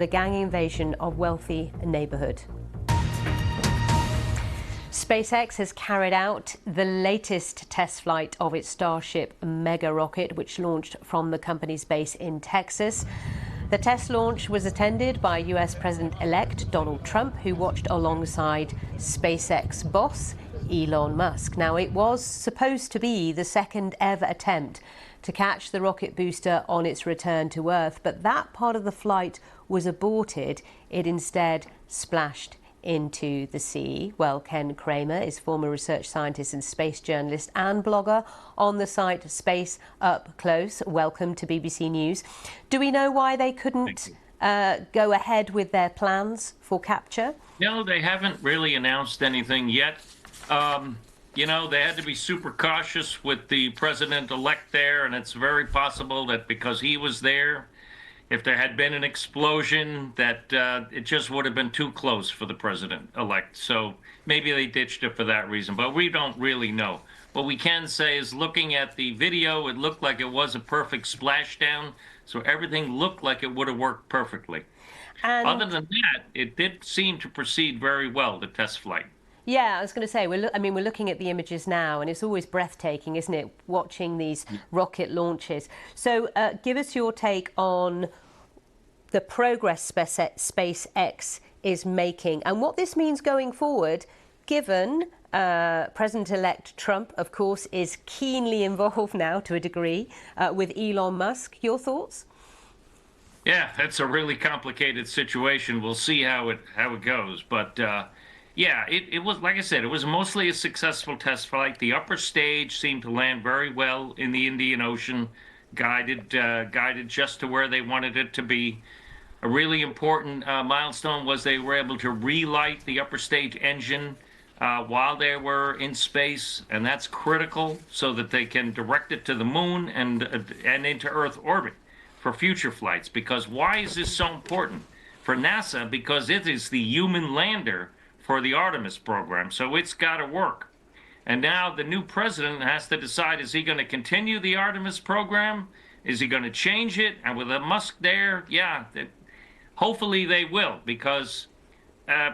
The gang invasion of wealthy neighborhood. SpaceX has carried out the latest test flight of its Starship mega rocket, which launched from the company's base in Texas. The test launch was attended by US President-elect Donald Trump, who watched alongside SpaceX boss Elon Musk. Now, it was supposed to be the second ever attempt to catch the rocket booster on its return to Earth, but that part of the flight was aborted. It instead splashed into the sea. Well, Ken Kremer is former research scientist and space journalist and blogger on the site Space Up Close. Welcome to BBC News. Do we know why they couldn't go ahead with their plans for capture? No, they haven't really announced anything yet. You know, they had to be super cautious with the president-elect there, and it's very possible that because he was there, if there had been an explosion, that it just would have been too close for the president-elect. So maybe they ditched it for that reason, but we don't really know. What we can say is, looking at the video, it looked like it was a perfect splashdown, so everything looked like it would have worked perfectly. And other than that, it did seem to proceed very well, the test flight. Yeah, I was going to say, we're looking at the images now, and it's always breathtaking, isn't it, watching these rocket launches. So give us your take on the progress SpaceX is making and what this means going forward, given President-elect Trump, of course, is keenly involved now to a degree with Elon Musk. Your thoughts? Yeah, that's a really complicated situation. We'll see how it goes, but yeah, it was, like I said, it was mostly a successful test flight. The upper stage seemed to land very well in the Indian Ocean, guided just to where they wanted it to be. A really important milestone was they were able to relight the upper stage engine while they were in space, and that's critical so that they can direct it to the moon and into Earth orbit for future flights. Because why is this so important? For NASA, because it is the human lander for the Artemis program, so it's got to work. And now the new president has to decide, is he going to continue the Artemis program? Is he going to change it? And with a Musk there, yeah, hopefully they will, because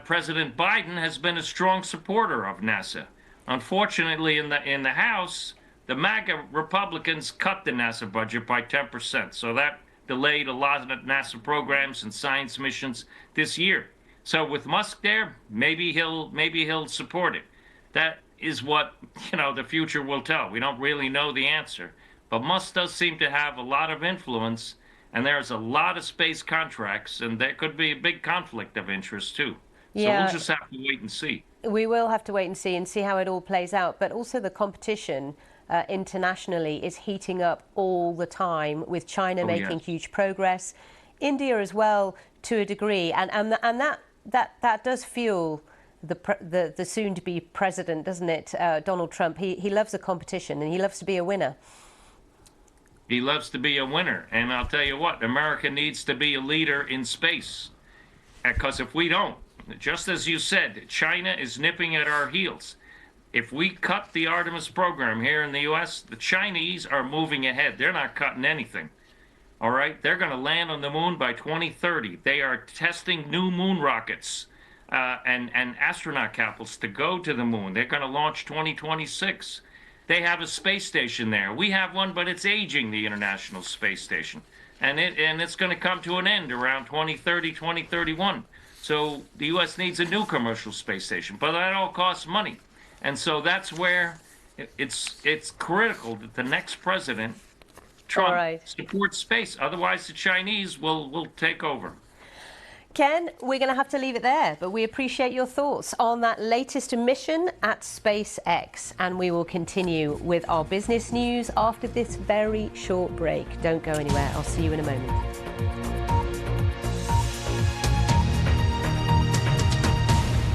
President Biden has been a strong supporter of NASA. Unfortunately, in the House, the MAGA Republicans cut the NASA budget by 10%, so that delayed a lot of NASA programs and science missions this year. So with Musk there, maybe he'll support it. That is what, you know, the future will tell. We don't really know the answer, but Musk does seem to have a lot of influence, and there's a lot of space contracts, and there could be a big conflict of interest too. So we'll just have to wait and see. We will have to wait and see how it all plays out. But also the competition internationally is heating up all the time, with China making huge progress, India as well to a degree, and that does fuel the soon-to-be president, doesn't it, Donald Trump? He loves a competition, and he loves to be a winner. He loves to be a winner, and I'll tell you what, America needs to be a leader in space, because if we don't, just as you said, China is nipping at our heels. If we cut the Artemis program here in the U.S., the Chinese are moving ahead. They're not cutting anything. All right, they're going to land on the moon by 2030. They are testing new moon rockets and astronaut capsules to go to the moon. They're going to launch 2026. They have a space station there. We have one, but it's aging, the International Space Station. And it's going to come to an end around 2030, 2031. So the U.S. needs a new commercial space station, but that all costs money. And so that's where it's critical that the next president, Trump, supports space. Otherwise, the Chinese will take over. Ken, we're going to have to leave it there, but we appreciate your thoughts on that latest mission at SpaceX. And we will continue with our business news after this very short break. Don't go anywhere. I'll see you in a moment.